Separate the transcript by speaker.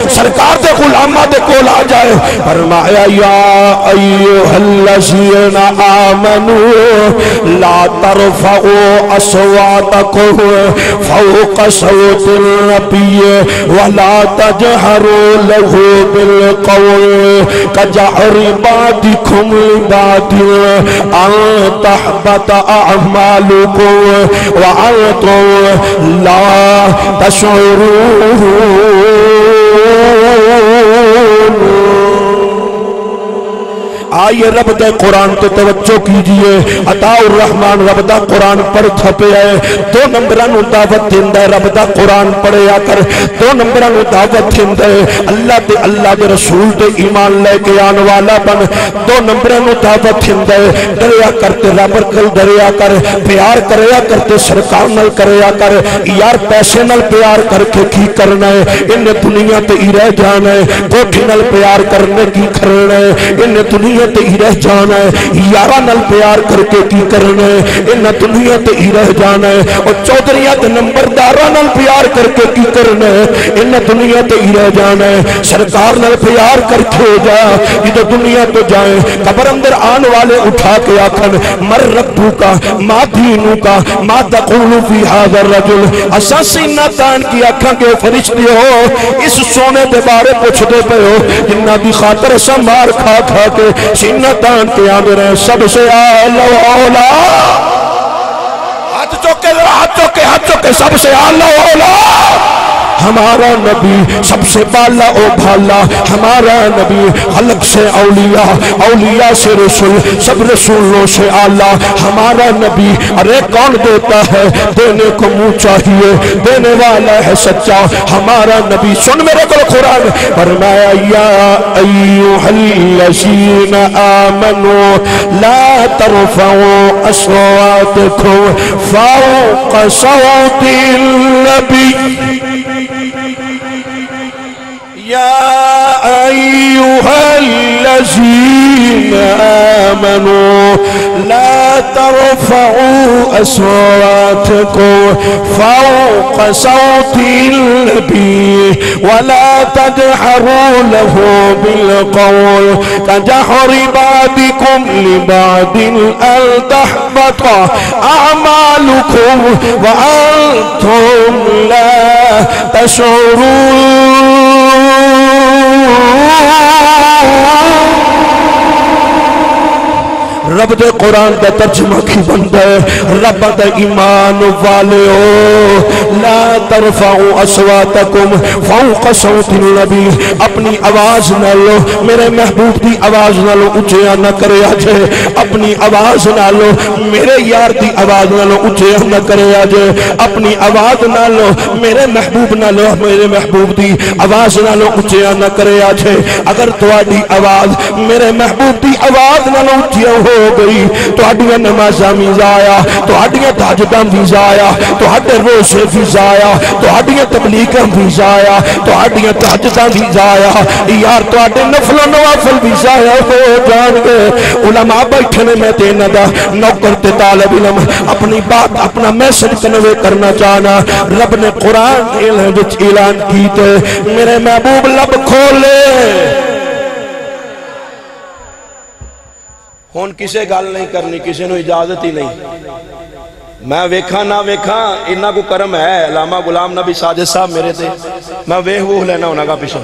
Speaker 1: سرکار دے غلامہ دے کول آ جائے فرمایا یا ایھا الذین آمنوا لا ترفعوا اصواتکم فوق صوت النبی ولا تجهروا له بالقول كجهر بعضكم لبعض ان تحبط اعمالكم وانتم لا تشعرون آئیے رب دے قرآن تو توجہ کیجئے عطا الرحمن رب دا قرآن پڑھ چھپے ہے 2 نمبرانو دعوت دے رب دا قرآن پڑھے آ کر 2 نمبرانو دعوت دے اللہ دے رسول دے ایمان لے کے آن والا بن 2 نمبرانو دعوت دے دریا کرتے رب کل دریا کر پیار کریا کرتے سرکار نل کریا کر یار پیسے نل پیار کر کے کی کرنا ہے انہیں دنیا تے ہی رہ جانا ہے کوٹھی نل پیار کرنے کی کرنا ہے انہیں دنیا تے ہی رہ جانا ہے یارہ نل پیار کر کے کی کرنا ہے انہیں دنیا تے ہی رہ جانا ہے اور چودھریاں تے نمبردارہ نل پیار کر کے کی کرنا ہے انہیں دنیا تے ہی رہ جانا ہے سرکار نل پیار کر کے جا یہ تو دنیا تو جائیں قبر اندر آن والے اٹھا کے آکھن مر ربو کا ما دینو کا ما تقول فی هذا الرجل اساسی ناتان کی آکھاں کے فرشتے ہو اس سونے دے بارے پوچھ دے پہ ہو جنہ دی خاطر سمار کھا کھا کے سینہ تان کے آدھر ہیں سب سے آلہ اولا ہاتھ چوکے سب سے آلہ اولا ہمارا نبی سب سے بالا او بھالا ہمارا نبی خلق سے اولیاء اولیاء سے رسول سب رسولوں سے آلہ ہمارا نبی ارے کون دیتا ہے دینے کو منہ چاہیے دینے والا ہے سچا ہمارا نبی سن میرے کو قرآن فرمایا یا ایھا الذین آمنوا لا ترفعوا اصواتکم فوق صوت النبی يا أيها الذين آمنوا لا ترفعوا أصواتكم فوق صوت النبي ولا تجهروا له بالقول كجهر بعضكم لبعض أن تحبط أعمالكم وأنتم لا تشعرون رب دے قرآن دا ترجمہ کی بندہ ہے رب دے ایمان والے ہو لا ترفعوا اصواتکم فوق صوت النبی اپنی آواز نہ لو میرے محبوب دی آواز نہ لو اچھیا نہ کرے آجے اپنی آواز نہ لو میرے یار دی آواز نہ لو اچھیا نہ کرے آجے اپنی آواز نہ لو میرے محبوب نہ لو میرے محبوب دی آواز نہ لو اچھیا نہ کرے آجے اگر تواڈی آواز میرے محبوب دی آواز نہ لو اچھیا ہو گئی تو ہڈیاں نمازاں بھی ضائع تو ہڈیاں تہجداں بھی ضائع تو ہڈے روزے بھی ضائع تو ہڈیاں تبلیغاں بھی ضائع تو ہڈیاں تہجداں بھی ضائع یار تو ہڈے نفل و نوافل بھی ضائع ہو جان گے علماء بیٹھنے میں دینا دا نوکر تے طالب علم اپنی بات اپنا میسج کنوے کرنا چاہنا رب نے قرآن اعلان کیتے میرے محبوب لب کھولے ہون کسے گال نہیں کرنی کسے نو اجازت ہی نہیں میں ویکھا نہ ویکھا انہا کو کرم ہے علامہ غلام نبی ساجد صاحب میرے تھے میں ویہ وہ لینا ہونا گا پیشن